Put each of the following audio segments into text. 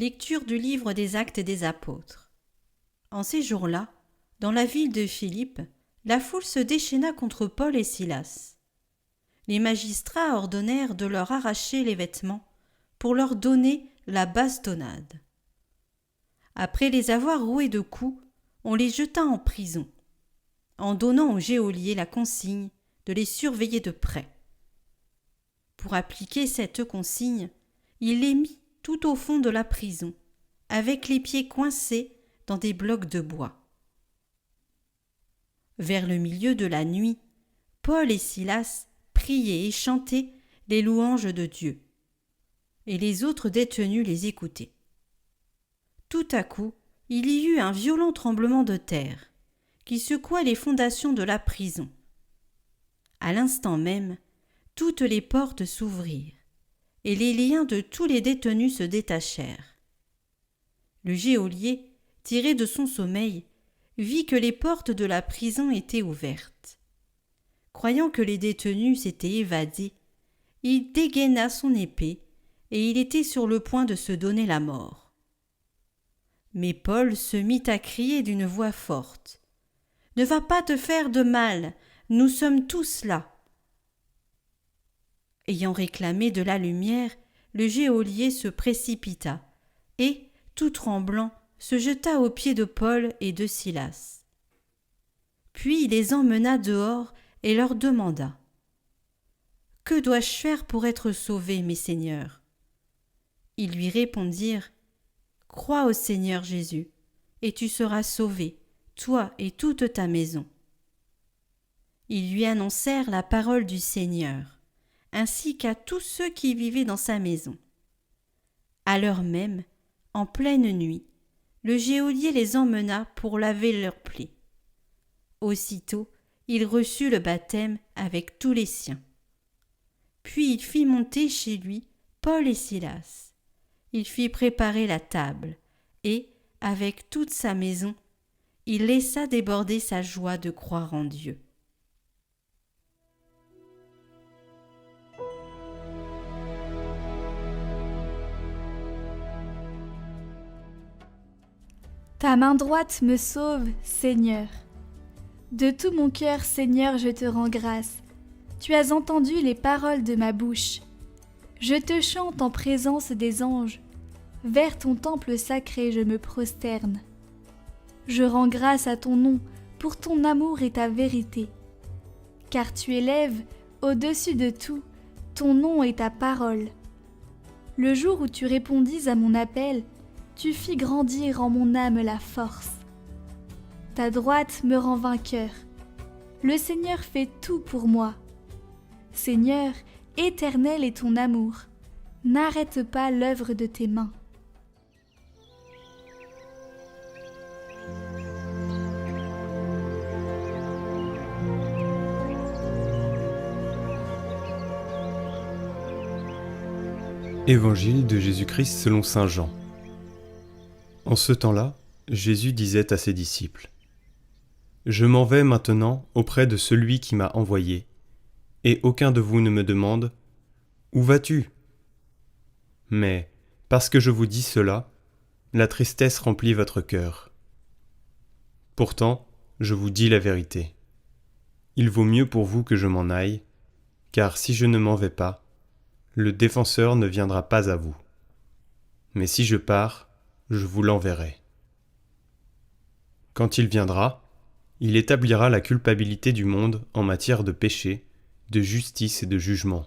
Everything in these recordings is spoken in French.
Lecture du livre des Actes des Apôtres. En ces jours-là, dans la ville de Philippe, la foule se déchaîna contre Paul et Silas. Les magistrats ordonnèrent de leur arracher les vêtements pour leur donner la bastonnade. Après les avoir roués de coups, on les jeta en prison, en donnant au geôlier la consigne de les surveiller de près. Pour appliquer cette consigne, il les mit tout au fond de la prison, avec les pieds coincés dans des blocs de bois. Vers le milieu de la nuit, Paul et Silas priaient et chantaient les louanges de Dieu, et les autres détenus les écoutaient. Tout à coup, il y eut un violent tremblement de terre, qui secoua les fondations de la prison. À l'instant même, toutes les portes s'ouvrirent, et les liens de tous les détenus se détachèrent. Le geôlier, tiré de son sommeil, vit que les portes de la prison étaient ouvertes. Croyant que les détenus s'étaient évadés, il dégaina son épée, et il était sur le point de se donner la mort. Mais Paul se mit à crier d'une voix forte : « Ne va pas te faire de mal, nous sommes tous là. » Ayant réclamé de la lumière, le geôlier se précipita et, tout tremblant, se jeta aux pieds de Paul et de Silas. Puis il les emmena dehors et leur demanda : « Que dois-je faire pour être sauvé, mes seigneurs ?» Ils lui répondirent : « Crois au Seigneur Jésus, et tu seras sauvé, toi et toute ta maison. » Ils lui annoncèrent la parole du Seigneur, ainsi qu'à tous ceux qui vivaient dans sa maison. À l'heure même, en pleine nuit, le geôlier les emmena pour laver leurs plaies. Aussitôt, il reçut le baptême avec tous les siens. Puis il fit monter chez lui Paul et Silas. Il fit préparer la table, et, avec toute sa maison, il laissa déborder sa joie de croire en Dieu. Ta main droite me sauve, Seigneur. De tout mon cœur, Seigneur, je te rends grâce. Tu as entendu les paroles de ma bouche. Je te chante en présence des anges. Vers ton temple sacré, je me prosterne. Je rends grâce à ton nom pour ton amour et ta vérité. Car tu élèves, au-dessus de tout, ton nom et ta parole. Le jour où tu répondis à mon appel, tu fis grandir en mon âme la force. Ta droite me rend vainqueur. Le Seigneur fait tout pour moi. Seigneur, éternel est ton amour. N'arrête pas l'œuvre de tes mains. Évangile de Jésus-Christ selon saint Jean. En ce temps-là, Jésus disait à ses disciples : « Je m'en vais maintenant auprès de celui qui m'a envoyé, et aucun de vous ne me demande : Où vas-tu ? Mais, parce que je vous dis cela, la tristesse remplit votre cœur. Pourtant, je vous dis la vérité. Il vaut mieux pour vous que je m'en aille, car si je ne m'en vais pas, le défenseur ne viendra pas à vous. Mais si je pars, je vous l'enverrai. Quand il viendra, il établira la culpabilité du monde en matière de péché, de justice et de jugement.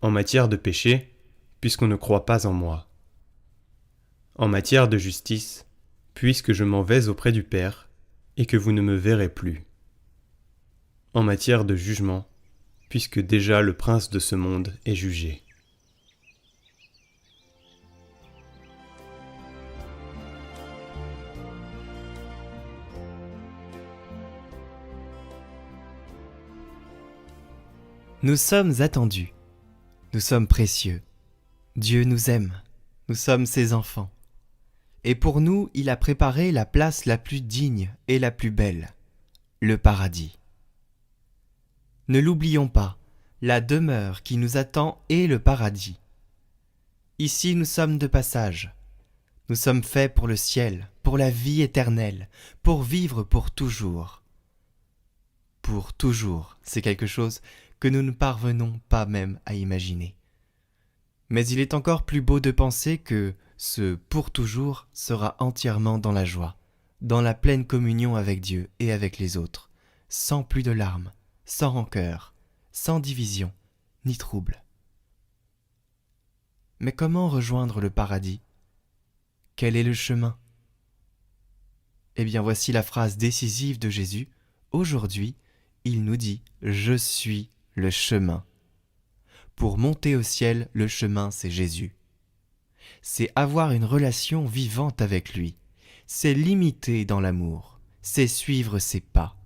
En matière de péché, puisqu'on ne croit pas en moi. En matière de justice, puisque je m'en vais auprès du Père et que vous ne me verrez plus. En matière de jugement, puisque déjà le prince de ce monde est jugé. Nous sommes attendus, nous sommes précieux. Dieu nous aime, nous sommes ses enfants. Et pour nous, il a préparé la place la plus digne et la plus belle, le paradis. Ne l'oublions pas, la demeure qui nous attend est le paradis. Ici nous sommes de passage. Nous sommes faits pour le ciel, pour la vie éternelle, pour vivre pour toujours. Pour toujours, c'est quelque chose que nous ne parvenons pas même à imaginer. Mais il est encore plus beau de penser que ce « pour toujours » sera entièrement dans la joie, dans la pleine communion avec Dieu et avec les autres, sans plus de larmes, sans rancœur, sans division, ni trouble. Mais comment rejoindre le paradis ? Quel est le chemin ? Eh bien voici la phrase décisive de Jésus. Aujourd'hui, il nous dit « Je suis le chemin ». Pour monter au ciel, le chemin, c'est Jésus. C'est avoir une relation vivante avec lui. C'est l'imiter dans l'amour. C'est suivre ses pas.